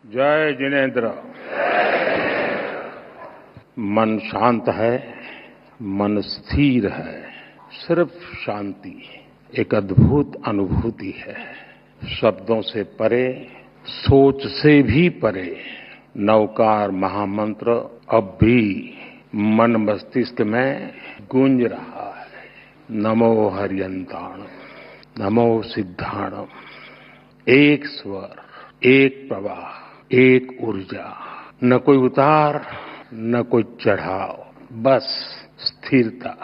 जय जिनेन्द्र। मन शांत है, मन स्थिर है, सिर्फ शांति एक अद्भुत अनुभूति है। शब्दों से परे, सोच से भी परे नवकार महामंत्र अब भी मन मस्तिष्क में गूंज रहा है। नमो हरियंताणम, नमो सिद्धाणम। एक स्वर, एक प्रवाह, एक ऊर्जा, न कोई उतार न कोई चढ़ाव, बस स्थिरता,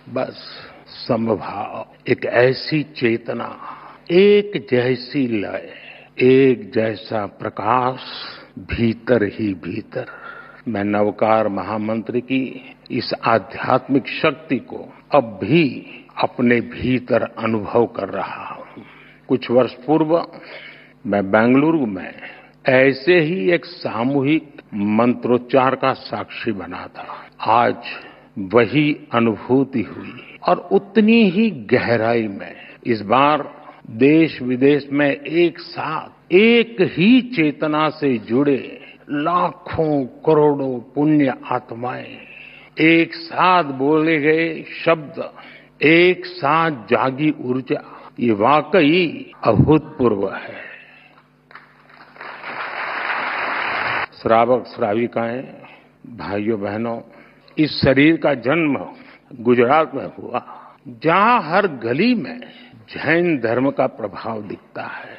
बस समभाव। एक ऐसी चेतना, एक जैसी लय, एक जैसा प्रकाश भीतर ही भीतर। मैं नवकार महामंत्र की इस आध्यात्मिक शक्ति को अब भी अपने भीतर अनुभव कर रहा हूं। कुछ वर्ष पूर्व मैं बेंगलुरु में ऐसे ही एक सामूहिक मंत्रोच्चार का साक्षी बना था। आज वही अनुभूति हुई और उतनी ही गहराई में इस बार देश विदेश में एक साथ एक ही चेतना से जुड़े लाखों करोड़ों पुण्य आत्माएं एक साथ बोले गए शब्द, एक साथ जागी ऊर्जा, ये वाकई अभूतपूर्व है। श्रावक श्राविकाएं, भाइयों बहनों, इस शरीर का जन्म गुजरात में हुआ, जहां हर गली में जैन धर्म का प्रभाव दिखता है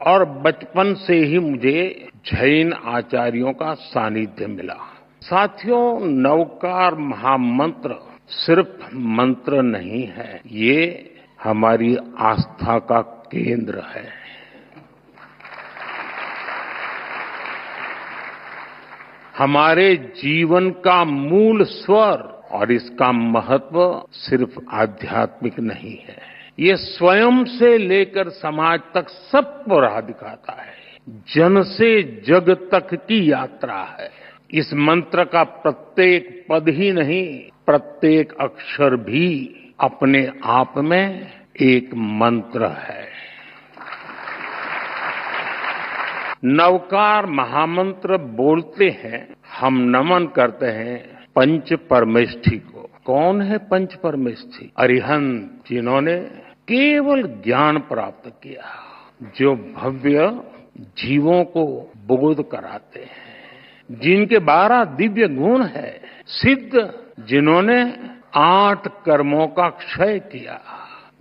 और बचपन से ही मुझे जैन आचार्यों का सानिध्य मिला। साथियों, नवकार महामंत्र सिर्फ मंत्र नहीं है, ये हमारी आस्था का केंद्र है। हमारे जीवन का मूल स्वर और इसका महत्व सिर्फ आध्यात्मिक नहीं है, ये स्वयं से लेकर समाज तक सबको राह दिखाता है। जन से जग तक की यात्रा है। इस मंत्र का प्रत्येक पद ही नहीं, प्रत्येक अक्षर भी अपने आप में एक मंत्र है। नवकार महामंत्र बोलते हैं, हम नमन करते हैं पंच परमेष्ठी को। कौन है पंच परमेष्ठी? अरिहंत, जिन्होंने केवल ज्ञान प्राप्त किया, जो भव्य जीवों को बोध कराते हैं, जिनके 12 दिव्य गुण है। सिद्ध, जिन्होंने 8 कर्मों का क्षय किया,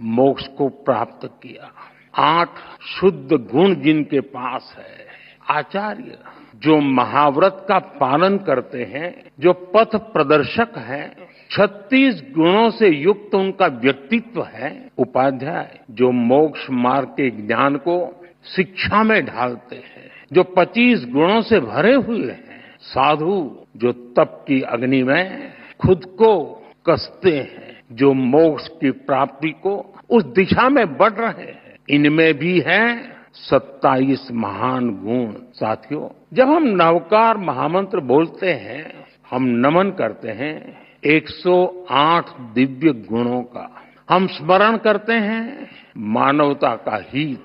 मोक्ष को प्राप्त किया। 8 शुद्ध गुण जिनके पास है। आचार्य, जो महाव्रत का पालन करते हैं, जो पथ प्रदर्शक हैं, 36 गुणों से युक्त उनका व्यक्तित्व है। उपाध्याय, जो मोक्ष मार्ग के ज्ञान को शिक्षा में ढालते हैं, जो 25 गुणों से भरे हुए हैं। साधु, जो तप की अग्नि में खुद को कसते हैं, जो मोक्ष की प्राप्ति को उस दिशा में बढ़ रहे हैं। इनमें भी है 27 महान गुण। साथियों, जब हम नवकार महामंत्र बोलते हैं, हम नमन करते हैं 108 दिव्य गुणों का। हम स्मरण करते हैं मानवता का हित।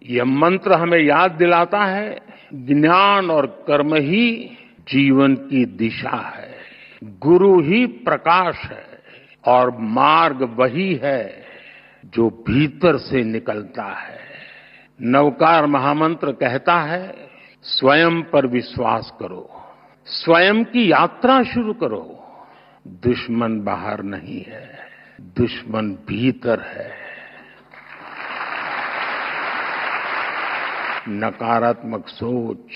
यह मंत्र हमें याद दिलाता है, ज्ञान और कर्म ही जीवन की दिशा है, गुरु ही प्रकाश है और मार्ग वही है जो भीतर से निकलता है। नवकार महामंत्र कहता है, स्वयं पर विश्वास करो, स्वयं की यात्रा शुरू करो। दुश्मन बाहर नहीं है, दुश्मन भीतर है। नकारात्मक सोच,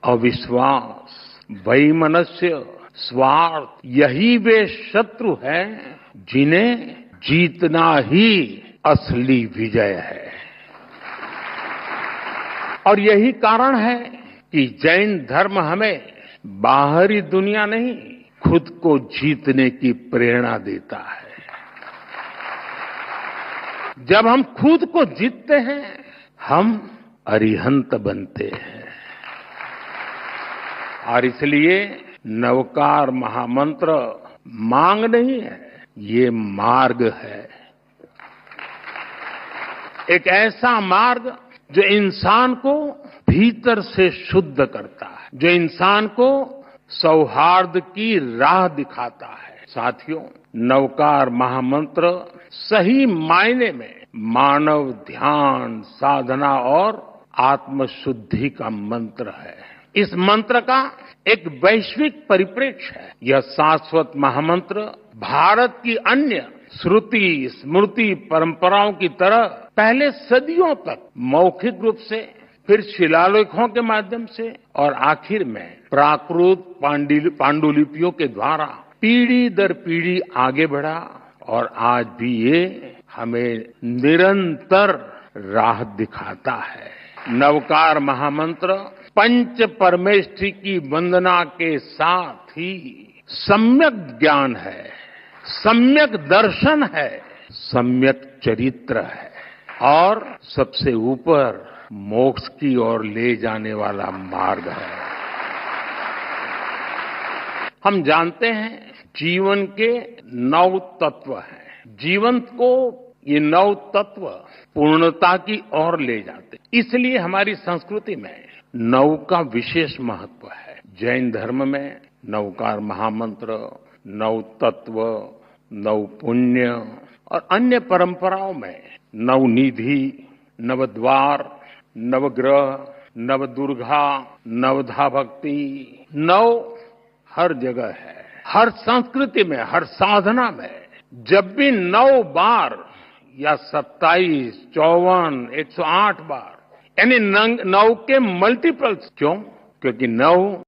अविश्वास, वैमनस्य, स्वार्थ, यही वे शत्रु हैं जिन्हें जीतना ही असली विजय है। और यही कारण है कि जैन धर्म हमें बाहरी दुनिया नहीं, खुद को जीतने की प्रेरणा देता है। जब हम खुद को जीतते हैं, हम अरिहंत बनते हैं। और इसलिए नवकार महामंत्र मांग नहीं है, ये मार्ग है। एक ऐसा मार्ग जो इंसान को भीतर से शुद्ध करता है, जो इंसान को सौहार्द की राह दिखाता है। साथियों, नवकार महामंत्र सही मायने में मानव ध्यान, साधना और आत्मशुद्धि का मंत्र है। इस मंत्र का एक वैश्विक परिप्रेक्ष्य है। यह शाश्वत महामंत्र भारत की अन्य श्रुति, स्मृति परंपराओं की तरह पहले सदियों तक मौखिक रूप से, फिर शिलालेखों के माध्यम से और आखिर में प्राकृत पांडुलिपियों के द्वारा पीढ़ी दर पीढ़ी आगे बढ़ा और आज भी ये हमें निरंतर राह दिखाता है। नवकार महामंत्र पंच परमेष्ठी की वंदना के साथ ही सम्यक ज्ञान है, सम्यक दर्शन है, सम्यक चरित्र है और सबसे ऊपर मोक्ष की ओर ले जाने वाला मार्ग है। हम जानते हैं जीवन के 9 तत्व हैं। जीवन को ये 9 तत्व पूर्णता की ओर ले जाते, इसलिए हमारी संस्कृति में 9 का विशेष महत्व है। जैन धर्म में नवकार महामंत्र, 9 तत्व, 9 पुण्य और अन्य परंपराओं में नवनिधि, नवद्वार, नवग्रह, नवदुर्गा, नवधा भक्ति, 9 हर जगह है। हर संस्कृति में, हर साधना में जब भी 9 बार या 27, 54, 108 बार यानी 9 के मल्टीपल्स, क्यों? क्योंकि 9